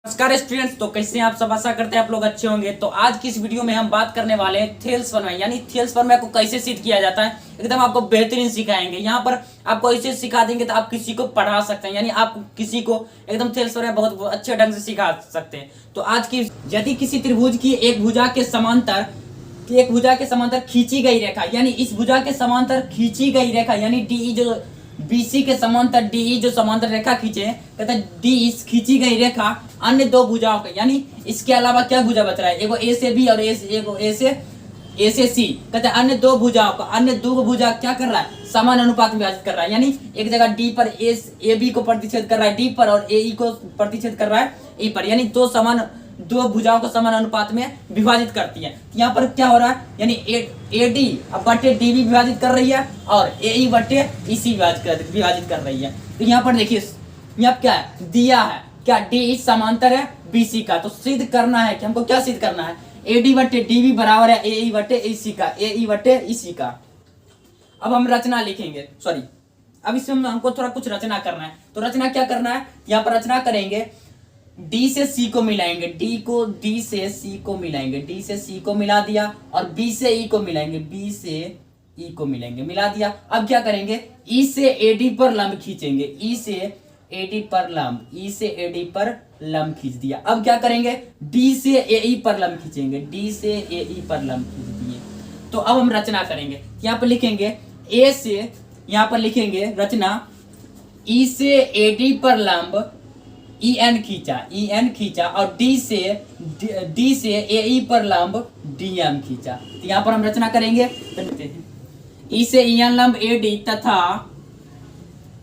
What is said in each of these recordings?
नमस्कार स्टूडेंट्स। तो कैसे हैं आप सब? आशा करते हैं आप लोग अच्छे होंगे। तो आज की इस वीडियो में हम बात करने वाले हैं थेल्स फॉर्मूला, यानी थेल्स फॉर्मूला को कैसे सिद्ध किया जाता है। एकदम आपको बेहतरीन सिखाएंगे। यहाँ पर आपको ऐसे सिखा देंगे तो आप किसी को पढ़ा सकते हैं, यानी आप किसी को एकदम थेल्स फॉर्मूला बहुत अच्छे ढंग से सिखा सकते हैं। तो आज की, यदि किसी त्रिभुज की एक भुजा के समांतर खींची गई रेखा, यानी इस भुजा के समांतर खींची गई रेखा, यानी डी जो बीसी के समांतर डी जो समांतर रेखा खींचे, कहते हैं डी इस खींची गई रेखा अन्य दो भुजाओं के, यानी इसके अलावा क्या भुजा बच रहा है, एगो ए से बी और एगो ए से सी, कहते हैं अन्य दो भुजाओं का, अन्य दो भुजा क्या कर रहा है, समान अनुपात में विभाजित कर रहा है। यानी एक जगह डी पर ए बी को प्रतिच्छेद कर रहा है डी पर, और ए ई को प्रतिच्छेद कर रहा है ई पर, यानी दो भुजाओं को समान अनुपात में विभाजित करती है। यहाँ पर क्या हो रहा है, यानी ए डी अब बटे डी भी विभाजित कर रही है और ए ई बटे ई सी विभाजित कर रही है। तो यहाँ पर देखिए, यहाँ क्या है, दिया है क्या, डी समांतर है बीसी का। तो सिद्ध करना है कि हमको क्या सिद्ध करना है, ए डी बटे डी भी बराबर है ए ई बटे ई सी का, ए ई बटे ई सी का। अब हम रचना लिखेंगे, सॉरी अब इसमें हमको थोड़ा कुछ रचना करना है। तो रचना क्या करना है, यहाँ पर रचना करेंगे, डी से सी को मिलाएंगे, डी से सी को मिलाएंगे, डी से सी को मिला दिया, और बी से ई को मिलाएंगे, बी से ई को मिलाएंगे, मिला दिया। अब क्या करेंगे, ई से एडी पर लंब खींचेंगे, ई से एडी पर लंब, ई से एडी पर लंब खींच दिया। अब क्या करेंगे, डी से ए ई पर लंब खींचेंगे, डी से ए ई पर लंब खींच दिए। तो अब हम रचना करेंगे, यहाँ पर लिखेंगे ए से, यहाँ पर लिखेंगे रचना, ई से एडी पर लंब ई एन खींचा और डी से ए ई पर लंब डी एम खींचा। तो यहाँ पर हम रचना करेंगे, ई से ई एन लंब ए डी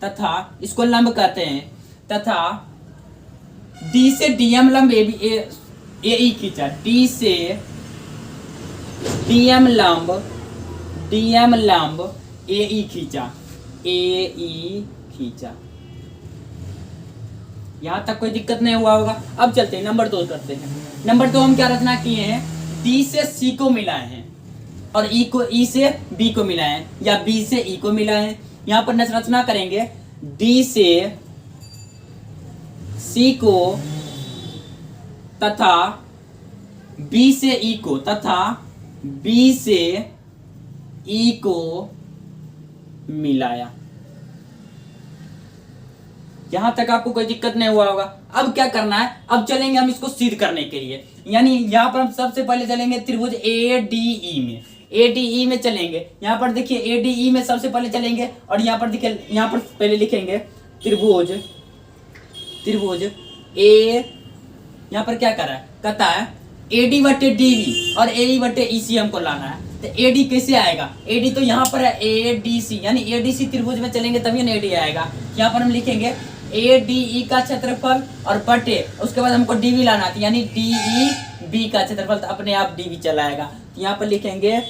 तथा इसको लंब कहते हैं, तथा डी से डी एम लंब ए ई खींचा, डी से डी एम लंब ए ई खींचा। यहाँ तक कोई दिक्कत नहीं हुआ होगा। अब चलते हैं नंबर 2 करते हैं। नंबर 2 हम क्या रचना किए हैं, डी से सी को मिलाए हैं और ई से बी को मिलाए हैं, या बी से ई को मिलाए हैं। यहाँ पर रचना करेंगे, डी से सी को तथा बी से ई को, तथा बी से ई को मिलाया। यहां तक आपको कोई दिक्कत नहीं हुआ होगा। अब क्या करना है, अब चलेंगे हम इसको सिद्ध करने के लिए। यानी यहाँ पर हम सबसे पहले चलेंगे त्रिभुज ए डी ई में चलेंगे। यहाँ पर देखिए ए डी ई में सबसे पहले चलेंगे, और यहाँ पर देखिए, यहाँ पर पहले लिखेंगे त्रिभुज ए, यहाँ पर क्या कर रहा है, कहता है ए डी बटे डी बी और ए ई बटे ई सी हमको लाना है। तो ए डी कैसे आएगा, ए डी तो यहाँ पर है ए डी सी, यानी ए डी सी त्रिभुज में चलेंगे तभी ना ए डी आएगा। यहाँ पर हम लिखेंगे ए डी ई का क्षेत्रफल और बटे, उसके बाद हमको डी बी लाना है, यानी डी ई बी का क्षेत्रफल, तो अपने आप डी बी चला आएगा। तो यहाँ पर लिखेंगे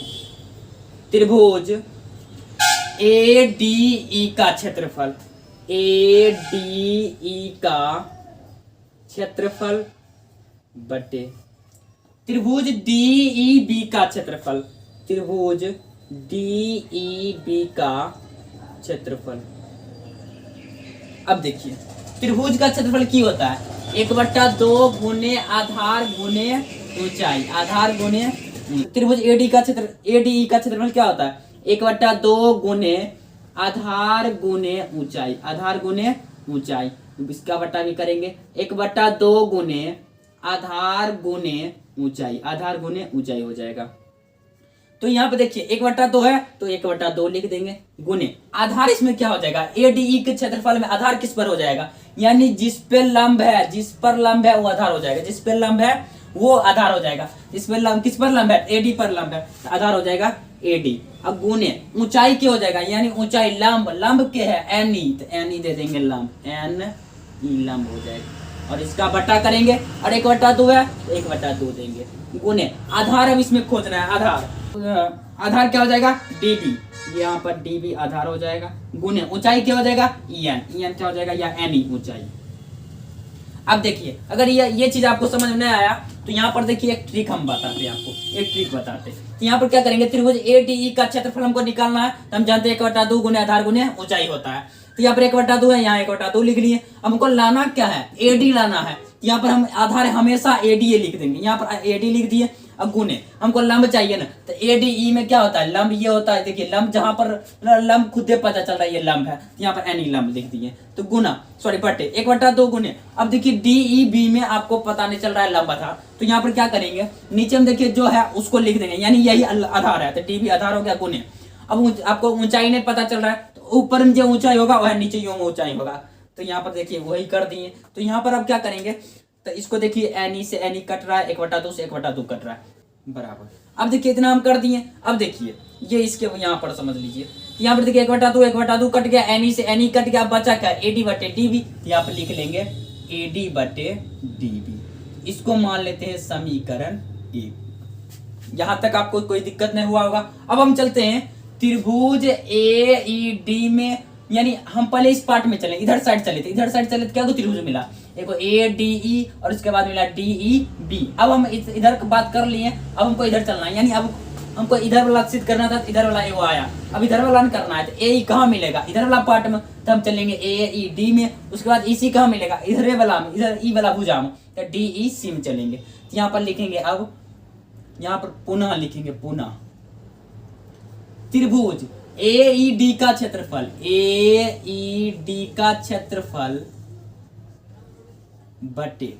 त्रिभुज ए डी ई का क्षेत्रफल, ए डी ई का क्षेत्रफल बटे त्रिभुज डी ई बी का क्षेत्रफल, त्रिभुज डी ई बी का क्षेत्रफल। अब देखिए त्रिभुज का क्षेत्रफल की होता है, 1/2 गुने आधार गुने ऊंचाई, आधार गुने त्रिभुज एडी का क्षेत्रफल क्या होता है, 1/2 गुने आधार गुने ऊंचाई, आधार गुने ऊंचाई। इसका बटा भी करेंगे, 1/2 गुने आधार गुने ऊंचाई, आधार गुने ऊंचाई हो जाएगा। तो यहाँ पे देखिए 1/2 है तो 1/2 लिख देंगे, गुने आधार, इसमें क्या हो जाएगा, ए डी ई के क्षेत्रफल में आधार किस पर हो जाएगा, यानी जिस पर लंब है वो आधार हो जाएगा, जिस पर लंब है वो आधार हो जाएगा, जिस पर लंब, किस पर लंब है, ए डी पर लंब है, तो आधार हो जाएगा ए डी। अब गुने ऊंचाई क्या हो जाएगा, यानी ऊंचाई लंब के है एन ई, तो एन ई दे देंगे, लंब एन ई लंब हो जाएगा, और इसका बटा करेंगे, और 1/2 है तो 1/2 देंगे, गुने आधार अब इसमें खोजना है, आधार क्या हो जाएगा, डीबी, यहाँ पर डीबी आधार हो जाएगा, गुने ऊंचाई क्या हो जाएगा, ईएन क्या हो जाएगा, या एन ई ऊंचाई। अब देखिए अगर ये चीज आपको समझ में नहीं आया तो यहाँ पर देखिए एक ट्रिक हम बताते हैं आपको, एक ट्रिक बताते हैं। तो यहाँ पर क्या करेंगे, त्रिभुज ए डी ई का क्षेत्रफल हमको निकालना है, तो हम जानते हैं 1/2 गुने आधार गुने ऊंचाई होता है। तो यहाँ पर 1/2 है, यहाँ 1/2 लिख लिए। अब हमको लाना क्या है, एडी लाना है। तो यहाँ पर हम आधार हमेशा एडीए लिख देंगे, यहाँ पर एडी लिख दिए। अब गुने, हमको लंब चाहिए ना, तो एडीई में क्या होता है, लंब ये होता है, देखिए लंब जहां पर लंब खुद पता चल रहा है ये लंब है, तो यहाँ पर एनी लंब लिख दिए। तो गुना सॉरी बटे 1/2 गुने। अब देखिए डीईबी में आपको पता नहीं चल रहा है लंब था, तो यहाँ पर क्या करेंगे, नीचे हम देखिए जो है उसको लिख देंगे, यानी यही आधार है, तो डी भी आधार हो गया गुने। अब आपको ऊंचाई नहीं पता चल रहा है, तो ऊपर में जो ऊंचाई होगा वह नीचे यूं ऊंचाई होगा, तो यहाँ पर देखिए वही कर दिए। तो यहाँ पर अब क्या करेंगे, तो इसको देखिए एनी से एनी कट रहा है, 1/2 से 1/2 कट रहा है बराबर। अब देखिए इतना हम कर दिए। अब देखिए ये इसके यहाँ पर समझ लीजिए, यहाँ पर देखिए 1/2 कट गया, एनी से एनी कट गया, बचा क्या, एडी बटे डीबी। यहाँ पर लिख लेंगे एडी बटे डीबी। इसको मान लेते हैं समीकरण 1। यहाँ तक आपको कोई दिक्कत नहीं हुआ होगा। अब हम चलते हैं त्रिभुज ए ई डी में, यानी हम पहले इस पार्ट में चले, इधर साइड चले थे, इधर साइड चले तो क्या को त्रिभुज मिला, एक ए डी ई और उसके बाद मिला डी ई बी। अब हम इधर बात कर लिए, अब हमको इधर चलना है, यानी अब हमको इधर वाला सिद्ध करना था, इधर वाला वो आया, अब इधर वाला करना है। तो ए ई कहाँ मिलेगा, इधर वाला पार्ट में, तो हम चलेंगे ए ई डी में। उसके बाद ई सी कहाँ मिलेगा, इधर वाला में, इधर ई वाला भुजा में, तो डी ई सी में चलेंगे। तो यहाँ पर लिखेंगे, अब यहाँ पर पुनः लिखेंगे, पुनः त्रिभुज ए ई डी का क्षेत्रफल, ए ई डी का क्षेत्रफल बटे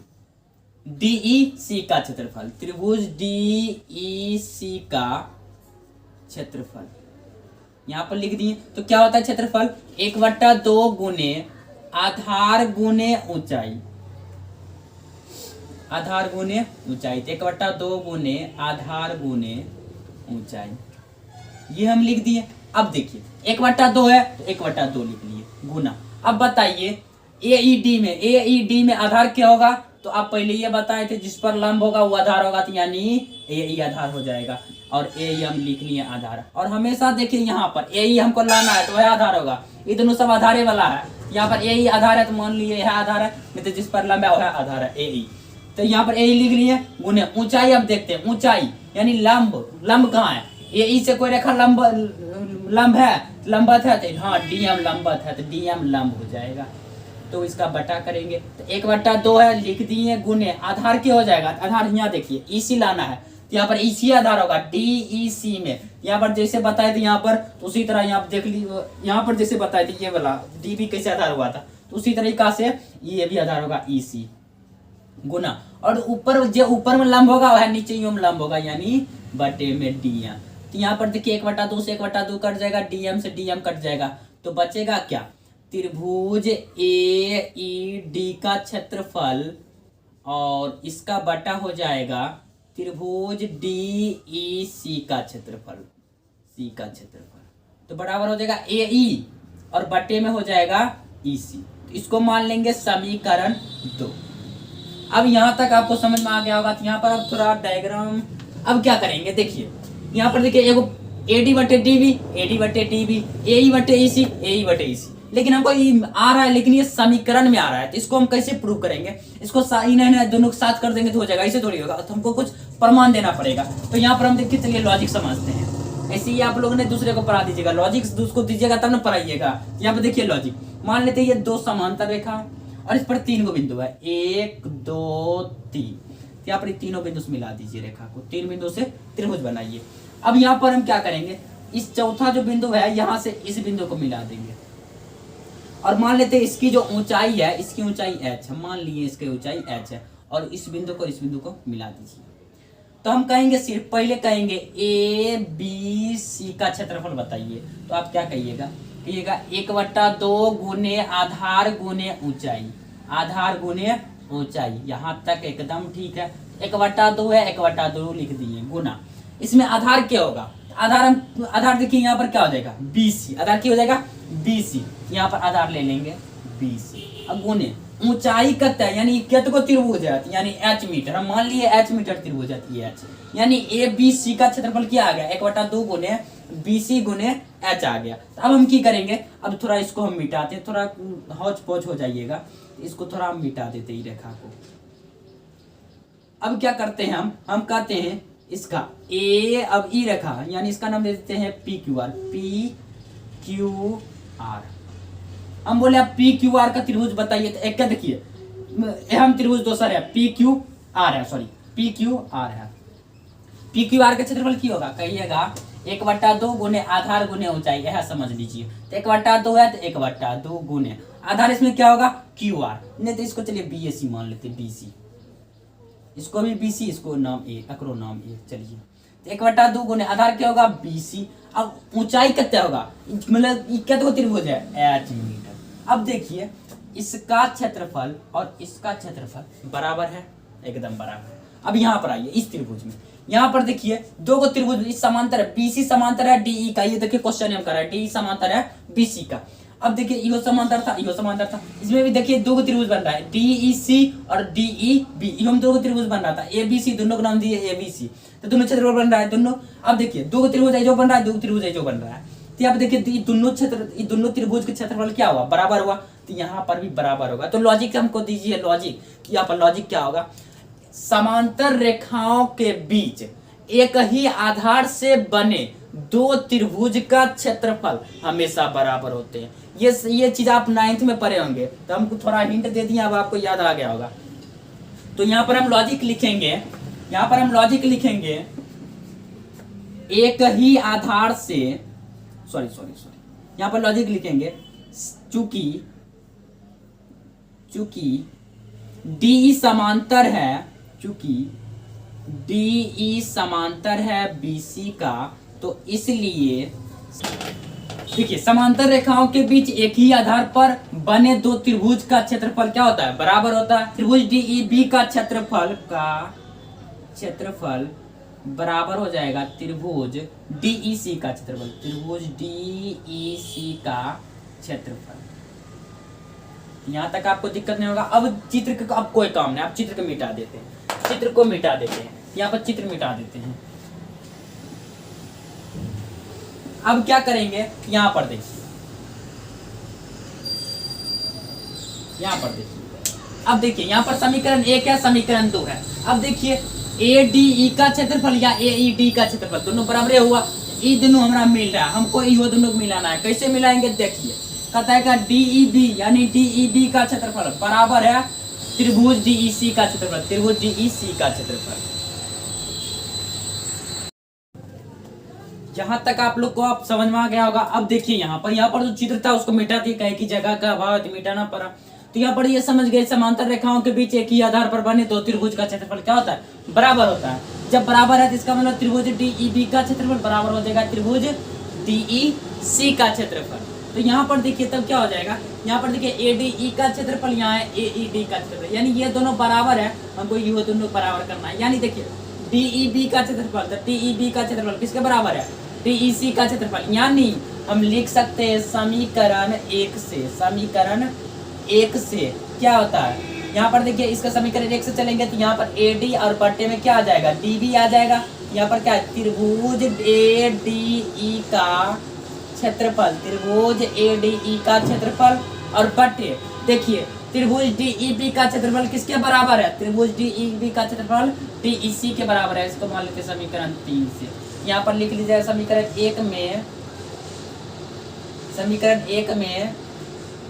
डीई सी का क्षेत्रफल, त्रिभुज डीई सी का क्षेत्रफल यहां पर लिख दिए। तो क्या होता है क्षेत्रफल, 1/2 गुने आधार गुने ऊंचाई, आधार गुने ऊंचाई, 1/2 गुने आधार गुने ऊंचाई, ये हम लिख दिए। अब देखिए 1/2 है तो 1/2 लिख लिए गुना। अब बताइए एईडी में, एईडी में आधार क्या होगा, तो आप पहले ये बताए थे जिस पर लंब होगा वो आधार होगा, तो यानी एई आधार हो जाएगा, और एई हम लिख लिए आधार। और हमेशा देखिए यहाँ पर एई हमको लाना है तो वह आधार होगा, ये दोनों सब आधारे वाला है। यहाँ पर एई आधार है तो मान लिए यह आधार है, नहीं तो जिस पर लंब है वह आधार है एई। तो यहाँ पर एई लिख लिए गुने ऊंचाई। अब देखते हैं ऊंचाई यानी लंब, लंब कहाँ है, एई से कोई रेखा लंब है, लंबत है, तो हाँ डीएम लंबत है, तो डीएम लंब हो जाएगा। तो इसका बटा करेंगे, तो 1/2 है लिख दिए गुने आधार क्या हो जाएगा, आधार यहाँ देखिए ईसी लाना है, तो यहाँ पर ईसी आधार होगा डीईसी में। यहाँ पर जैसे बताए थे यहाँ पर उसी तरह यहाँ देख लीजिए, यहाँ पर जैसे बताए थे ये वाला डीबी कैसे आधार हुआ था, तो उसी तरीका से ये भी आधार होगा ईसी गुना। और ऊपर जो ऊपर में लंब होगा वह नीचे यूं लंब होगा, यानी बटे में डीएम। तो यहाँ पर देखिए 1/2 से 1/2 कट जाएगा, डीएम से डीएम कट जाएगा, तो बचेगा क्या, त्रिभुज ए ई डी का क्षेत्रफल और इसका बटा हो जाएगा त्रिभुज डी ई सी का क्षेत्रफल, सी का क्षेत्रफल, तो बराबर हो जाएगा ए ई और बटे में हो जाएगा ई सी। तो इसको मान लेंगे समीकरण 2। अब यहाँ तक आपको समझ में आ गया होगा। तो यहाँ पर अब थोड़ा डायग्राम अब क्या करेंगे, देखिए यहाँ पर देखिए एगो एडी बटे डीबी, एडी बटे डीबी, एई बटे ईसी, एई बटे ईसी, लेकिन हमको ये आ रहा है, लेकिन ये समीकरण में आ रहा है, तो इसको हम कैसे प्रूव करेंगे, इसको इन्हें दोनों के साथ कर देंगे तो हो जाएगा, ऐसे थोड़ी होगा, तो हमको कुछ प्रमाण देना पड़ेगा। तो यहाँ पर हम देखिए चलिए लॉजिक समझते हैं, ऐसे ही आप लोगों ने दूसरे को पढ़ा दीजिएगा, लॉजिक उसको दीजिएगा तब ना पढ़ाइएगा। यहाँ पर देखिए लॉजिक, मान लेते हैं ये 2 समांतर रेखा है और इस पर 3 गो बिंदु है, 1 2 3, यहाँ पर तीनों बिंदु से मिला दीजिए रेखा को, 3 बिंदु से त्रिभुज बनाइए। अब यहाँ पर हम क्या करेंगे, इस चौथा जो बिंदु है यहाँ से इस बिंदु को मिला देंगे, और मान लेते हैं इसकी जो ऊंचाई है, इसकी ऊंचाई h है, मान लिए इसकी ऊंचाई h है, और इस बिंदु को इस बिंदु को मिला दीजिए। तो हम कहेंगे सिर्फ पहले कहेंगे ए बी सी का क्षेत्रफल बताइए, तो आप क्या कहिएगा, कहिएगा 1/2 गुने आधार गुने ऊंचाई, आधार गुने ऊंचाई, यहाँ तक एकदम ठीक है। 1/2 है, 1/2 लिख दिए गुना, इसमें आधार क्या होगा, आधार देखिए यहाँ पर क्या हो जाएगा बीसी, आधार क्या हो जाएगा बीसी, यहाँ पर आधार ले लेंगे बीसी। अब गुने ऊंचाई कत है, यानी कित को त्रिभुज है, यानी h मीटर, हम मान लिए h मीटर त्रिभुज है, ये h, यानी ए बी सी का क्षेत्रफल क्या आ गया 1/2 गुने बीसी गुने h आ गया। तो अब हम क्या करेंगे, अब थोड़ा इसको हम मिटाते हैं, थोड़ा हौच पौच हो जाइएगा, इसको थोड़ा हम मिटा देते ही रेखा को। अब क्या करते हैं हम कहते हैं इसका ए, अब ई रेखा यानी इसका नाम दे देते हैं P Q R, P Q R. हम बोले आप पी क्यू आर का त्रिभुज बताइए, तो एक क्या देखिए हम त्रिभुज दोसर है पी क्यू आर है, सॉरी पी क्यू आर है। पी क्यू आर का क्षेत्रफल क्या होगा, कहिएगा 1/2 गुने आधार गुने ऊंचाई, यह समझ लीजिए। तो 1/2 है तो 1/2 गुने आधार, इसमें क्या होगा क्यू आर, नहीं तो इसको चलिए बी ए सी मान लेते, बी सी, इसको भी बी सी, इसको नाम ए, एकरो नाम ए, चलिए। तो 1/2 गुने आधार क्या होगा बी सी। अब ऊंचाई कितना होगा, मतलब क्या त्रिभुज है 8 मीटर। अब देखिए इसका क्षेत्रफल और इसका क्षेत्रफल बराबर है, एकदम बराबर है। अब यहाँ पर आइए इस त्रिभुज में, यहाँ पर देखिए दो को त्रिभुज इस समांतर है, बीसी समांतर है डीई का, ये देखिए क्वेश्चन हम कर रहे हैं, डीई समांतर है बीसी का। अब देखिए इहो समांतर था, इहो समांतर था, इसमें भी देखिए दो को त्रिभुज बन रहा है, डीईसी और डीईबी, इहो में दो को त्रिभुज बन रहा था, एबीसी, दोनों का नाम दिए एबीसी, तो दोनों क्षेत्रफल बन रहा है दोनों। अब देखिए दो को त्रिभुज जो बन रहा है, दो त्रिभुज जो बन रहा है, तो यहाँ पे देखिए दोनों त्रिभुज के क्षेत्रफल क्या हुआ, बराबर हुआ, तो यहाँ पर भी बराबर होगा। तो लॉजिक हमको दीजिए, लॉजिक, यहाँ पर लॉजिक क्या होगा, समांतर रेखाओं के बीच एक ही आधार से बने दो त्रिभुज का क्षेत्रफल हमेशा बराबर होते हैं। ये चीज आप 9th में पढ़े होंगे, तो हमको थोड़ा हिंट दे दिया, अब आपको याद आ गया होगा। तो यहाँ पर हम लॉजिक लिखेंगे, यहाँ पर हम लॉजिक लिखेंगे एक ही आधार से, सॉरी यहाँ पर लॉजिक लिखेंगे चूंकि डी समांतर है, चूंकि डी समांतर है बीसी का, तो इसलिए देखिए समांतर रेखाओं के बीच एक ही आधार पर बने दो त्रिभुज का क्षेत्रफल क्या होता है, बराबर होता है। त्रिभुज डीईबी का क्षेत्रफल बराबर हो जाएगा त्रिभुज डीईसी का क्षेत्रफल, त्रिभुज डीईसी का क्षेत्रफल। यहाँ तक आपको दिक्कत नहीं होगा। अब चित्र का अब कोई काम नहीं, आप चित्र को मिटा देते हैं, चित्र को मिटा देते हैं, यहाँ पर चित्र मिटा देते हैं। अब क्या करेंगे, यहाँ पर देखिए, यहाँ पर देखिए, अब देखिए यहाँ पर समीकरण 1 है, समीकरण 2 है। अब देखिए ए डी ई का क्षेत्रफल या ए ई डी का क्षेत्रफल दोनों बराबर हुआ, ई दोनों हमारा मिल रहा है, हमको इहो दोनों को मिलाना है। कैसे मिलाएंगे देखिए, कहता है का डीईबी यानी डीईबी का क्षेत्रफल बराबर है त्रिभुज डीईसी का क्षेत्रफल, त्रिभुज डीईसी का क्षेत्रफल। जहां तक आप लोग को आप समझ में आ गया होगा। अब देखिए यहाँ पर जो चित्र था उसको मिटा दिए, कहीं की जगह का अभाव तो मिटाना पड़ा। तो यहाँ पर ये समझ गए समांतर रेखाओं के बीच एक ही आधार पर बने दो त्रिभुज का क्षेत्रफल क्या होता है, बराबर होता है। जब बराबर है तो इसका मतलब त्रिभुज डीईबी का क्षेत्रफल बराबर हो जाएगा त्रिभुज डीईसी का क्षेत्रफल। तो यहाँ पर देखिए तब क्या हो जाएगा, यहाँ पर देखिए एडीई का क्षेत्रफल यहाँ है एईडी का क्षेत्रफल, यानी ये दोनों बराबर है, हमको ये दोनों बराबर करना है। यानी देखिए डीईबी का क्षेत्रफल, तो डीईबी का क्षेत्रफल किसके बराबर है, डीईसी का क्षेत्रफल। यानी हम लिख सकते हैं समीकरण 1 से क्या होता है, यहाँ पर देखिए इसका समीकरण 1 से चलेंगे तो यहाँ पर एडी और बट्टे में क्या आ जाएगा, डीबी आ जाएगा। यहाँ पर क्या है, त्रिभुज एडीई का क्षेत्रफल, त्रिभुज एडीई का क्षेत्रफल और बट्टे देखिए त्रिभुज डीईबी का क्षेत्रफल किसके बराबर है, त्रिभुज डीईबी का क्षेत्रफल डीईसी के बराबर है। इसको मान लेते हैं समीकरण 3 से। यहाँ पर लिख लीजिए समीकरण 1 में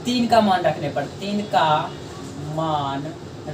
3 का मान रखने पर, 3 का मान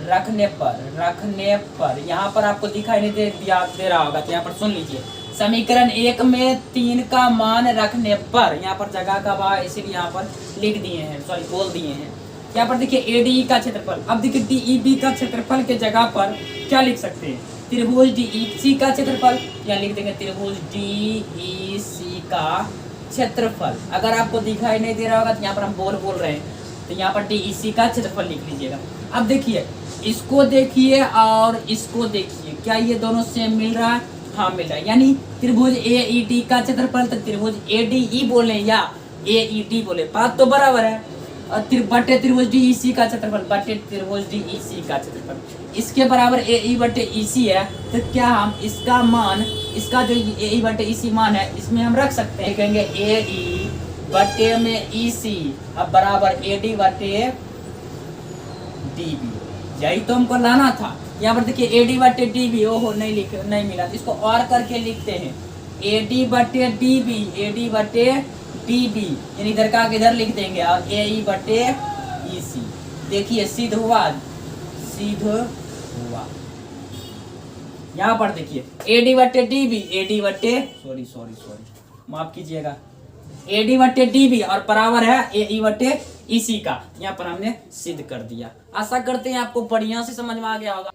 रखने पर यहाँ पर आपको दिखाई नहीं दे रहा होगा, तो यहाँ पर सुन लीजिए। समीकरण 1 में 3 का मान रखने पर, यहाँ पर जगह का भाव इसीलिए यहाँ पर लिख दिए हैं, सॉरी बोल दिए हैं। यहाँ पर देखिए एडीई का क्षेत्रफल, अब देखिए डीईबी का क्षेत्रफल के जगह पर क्या लिख सकते हैं, त्रिभुज डीईसी का क्षेत्रफल, या लिख देंगे त्रिभुज डीईसी का क्षेत्रफल। अगर आपको दिखाई नहीं दे रहा होगा तो यहाँ पर हम बोल रहे हैं, तो यहाँ पर डीईसी का क्षेत्रफल लिख लीजिएगा। अब देखिए इसको देखिए और इसको देखिए, क्या ये दोनों सेम मिल रहा है, हाँ मिल रहा है। यानी त्रिभुज एईडी का क्षेत्रफल तो त्रिभुज एडीई बोले या एईडी बोले, बात तो बराबर है। और बटे त्रिभुज डीईसी का क्षेत्रफल, बटे त्रिभुज डीईसी का क्षेत्रफल इसके बराबर एई बटे ईसी है। तो क्या हम इसका मान, इसका जो एई बटे ईसी मान है इसमें हम रख सकते हैं, कहेंगे एई बटे में ईसी अब बराबर एडी बटे डीबी, यही तो हमको लाना था। यहाँ पर देखिए एडी बटे डीबी, ओहो नहीं मिला, तो इसको और करके लिखते हैं एडी बटे डीबी, एडी बटे डीबी, यानी इधर का इधर लिख देंगे और एई बटे ईसी। देखिए सिद्ध हुआ, सिद्ध हुआ। यहाँ पर देखिए AD बट्टे DB, AD बट्टे सॉरी माफ कीजिएगा, AD बट्टे DB और बराबर है AE बट्टे EC का। यहाँ पर हमने सिद्ध कर दिया। आशा करते हैं आपको बढ़िया से समझ में आ गया होगा।